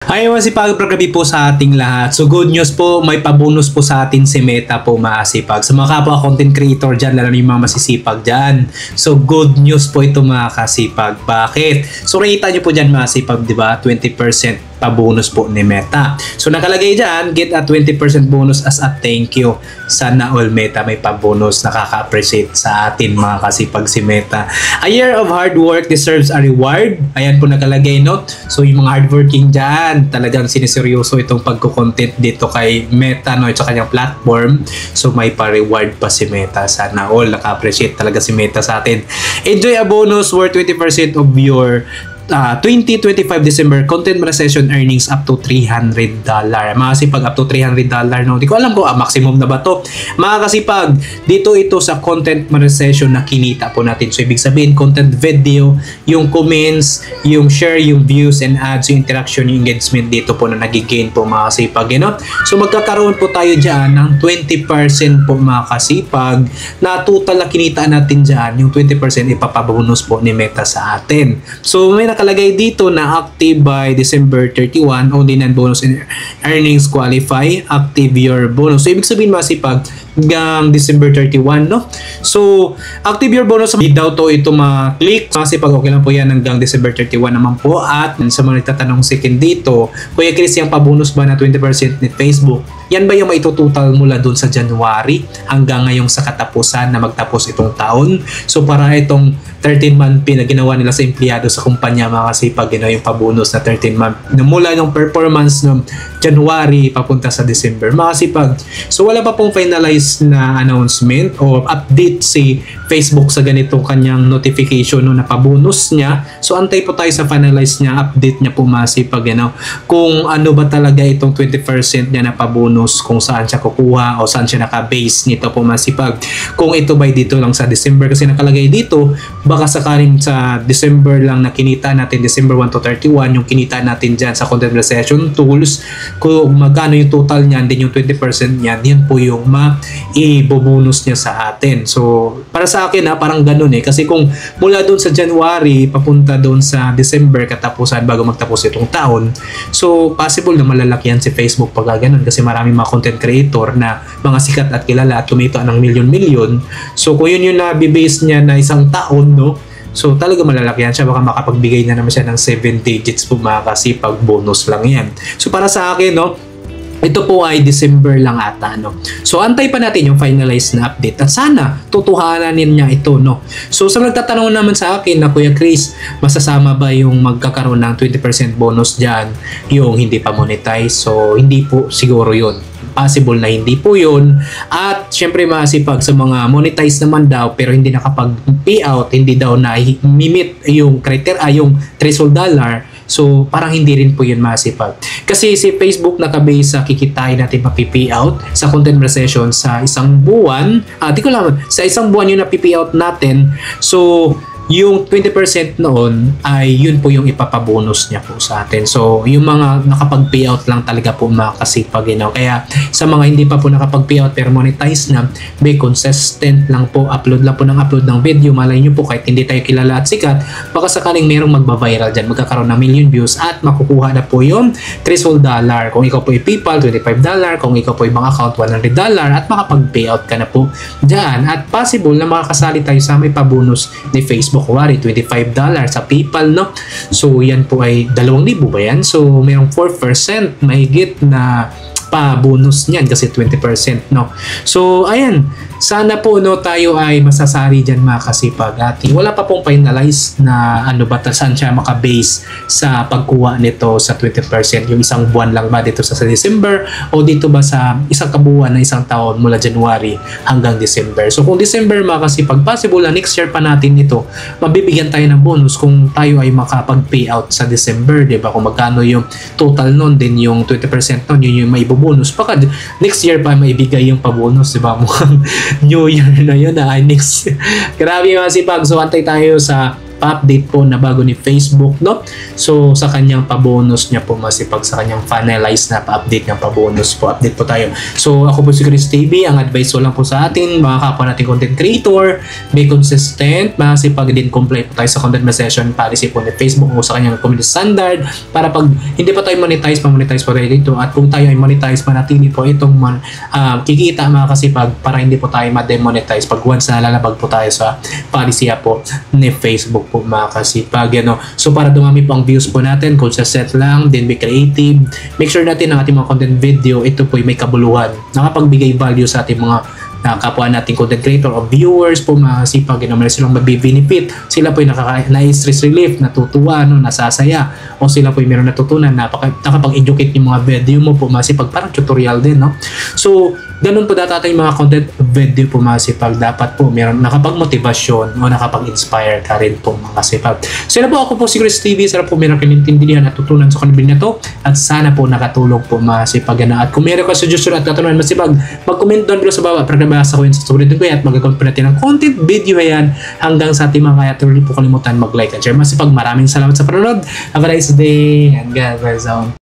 Ay, masipag gabi po sa ating lahat. So good news po, may pabonus po sa atin si Meta po masipag. Sa mga kapwa content creator dyan, lalo na yung mga masisipag dyan. So good news po ito mga kasipag. Bakit? So nakita nyo po dyan masipag, di ba? 20% pabonus po ni Meta. So nakalagay dyan, get a 20% bonus as a thank you. Sana all Meta may pabonus. Nakaka-appreciate sa atin mga kasipag si Meta. A year of hard work deserves a reward. Ayan po nakalagay, no? So yung mga hardworking dyan, talagang siniseryoso itong pagko-content dito kay Meta, no? Sa kanyang platform. So may pa-reward pa si Meta. Sana all naka-appreciate talaga si Meta sa atin. Enjoy a bonus worth 20% of your 2025 December content monetization earnings up to $300. Mga kasipag, up to $300, no? Di ko alam kung maximum na ba to. Mga kasipag, dito ito sa content monetization na kinita po natin. So ibig sabihin, content video, yung comments, yung share, yung views and ads, yung interaction, yung engagement dito po na nagigain po mga kasipag, you know? So magkakaroon po tayo dyan ng 20% po mga kasipag na total na kinita natin dyan, yung 20% ipapabonus po ni Meta sa atin. So may nakalagay dito na active by December 31, only non-bonus earnings qualify, active your bonus. So ibig sabihin masipag hanggang December 31, no? So active your bonus, hindi daw to ito ma-click. Masipag okay lang po yan hanggang December 31 naman po. At sa mga nagtatanong second dito, Kuya Chris, yung pabonus ba na 20% ni Facebook, yan ba yung maitutotal mula dun sa January hanggang ngayong sa katapusan na magtapos itong taon? So para itong 13-month pin na ginawa nila sa empleyado sa kumpanya mga kasipag, yun yung pabonus na 13-month na mula ng performance ng January papunta sa December mga kasipag. So wala pa pong finalized na announcement o update si Facebook sa ganitong kanyang notification no, na pabonus niya. So antay po tayo sa finalized niya, update niya po mga kasipag, you know, kung ano ba talaga itong 20% niya na pabonus, kung saan siya kukuha o saan siya naka-base nito po masipag. Kung ito ba dito lang sa December, kasi nakalagay dito baka sakaling sa December lang na kinita natin, December 1 to 31 yung kinita natin dyan sa content monetization tools, kung magkano yung total niyan, din yung 20% niyan, yan po yung ma-i-bonus niya sa atin. So para sa akin parang ganun kasi kung mula doon sa January papunta doon sa December katapusan bago magtapos itong taon, so possible na malalaki yan si Facebook pag ganun, kasi maraming mga content creator na mga sikat at kilala at kumita ng milyon-milyon. So kung yun yung nabibase niya na isang taon, no? So talaga malalaki yan siya, baka makapagbigay na naman siya ng 7 digits po mga kasipag, bonus lang yan. So para sa akin, no, ito po ay December lang ata, no? So antay pa natin yung finalized na update at sana tutuhanan niya ito, no? So sa nagtatanong naman sa akin na Kuya Chris, masasama ba yung magkakaroon ng 20% bonus dyan yung hindi pa monetize? So hindi po siguro yun, possible na hindi po yun. At syempre masipag sa mga monetize naman daw pero hindi nakapag-payout, hindi daw na mimit yung criteria, yung threshold dollar. So parang hindi rin po yun masipag. Kasi si Facebook nakabase sa kikitain natin mapipayout sa content monetization sa isang buwan. Di ko lang, sa isang buwan yung napipayout natin. So yung 20% noon ay yun po yung ipapabonus niya po sa atin. So yung mga nakapag-payout lang talaga po mga kasipag, you know? Kaya sa mga hindi pa po nakapag-payout pero monetize na, be consistent lang po, upload lang po ng upload ng video. Malay nyo po kahit hindi tayo kilala at sikat, baka sakaling merong magba-viral dyan, magkakaroon ng million views at makukuha na po yung threshold dollar. Kung ikaw po ay PayPal, $25. Kung ikaw po ay mga account, $100 at makapag-payout ka na po dyan. At possible na makakasali tayo sa may pabonus ni Facebook. Kuwari, $25 sa PayPal, no? So, yan po ay 2,000 ba yan? So, mayroong 4% mahigit na pa-bonus niyan kasi 20%, no? So, ayan. Sana po, no, tayo ay masasari dyan mga kasipag. At wala pa pong finalized na ano ba, saan siya makabase sa pagkuha nito sa 20%. Yung isang buwan lang ba dito sa December o dito ba sa isang kabuuan na isang taon mula January hanggang December. So kung December mga kasipag, possible na next year pa natin ito, mabibigyan tayo ng bonus kung tayo ay makapag-payout sa December, di ba? Kung magkano yung total nun, din yung 20% nun, yun yung maibubonus. Baka next year pa maibigay yung pabonus, di ba? Mukhang New Year na yun next. Grabe mga sipag. So antay tayo sa pa-update po na bago ni Facebook, no? So sa kanyang pa-bonus niya po masipag, sa kanyang finalize na pa-update ng pa-bonus po, update po tayo. So ako po si Chris TV, ang advice ko lang po sa atin mga kapwa nating content creator, be consistent, masipag din comply po tayo sa content session policy po ni Facebook o sa kanyang community standard, para pag hindi pa tayo monetize, ma-monetize po tayo dito, at kung tayo ay monetize, manatili po itong kikita mga kasipag, para hindi po tayo ma-demonetize pag once na lalabag po tayo sa policy po ni Facebook po mga kasipag. So para dumami po ang views po natin, consistent lang, then be creative, make sure natin ang ating mga content video ito po may kabuluhan, nakapagbigay value sa ating mga kapwa nating content creator o viewers po mga kasipag. Naman silang mabibenefit, sila po yung na-stress relief, natutuwa, nasasaya, o sila po yung meron natutunan, nakapag-educate yung mga video mo po mga kasipag, parang tutorial din, no? So ganun po data yung mga content video po mga kasipag, dapat po meron nakapag-motivasyon o nakapag-inspire ka rin po mga kasipag. So po, ako po si Chris TV, sana po meron kayong intindihan at tutunan sa kanibin na to, at sana po nakatulong po mga kasipag. At kung meron ka suggestion at katanungan masipag, mag-comment down below sa baba para nabasa ko yun sa susunod ko, at mag-account po natin ng content video yan hanggang sa ating mga kaya. Tuloy po kalimutan mag-like and share. Masipag, maraming salamat sa panonood. Have a nice day and God bless all.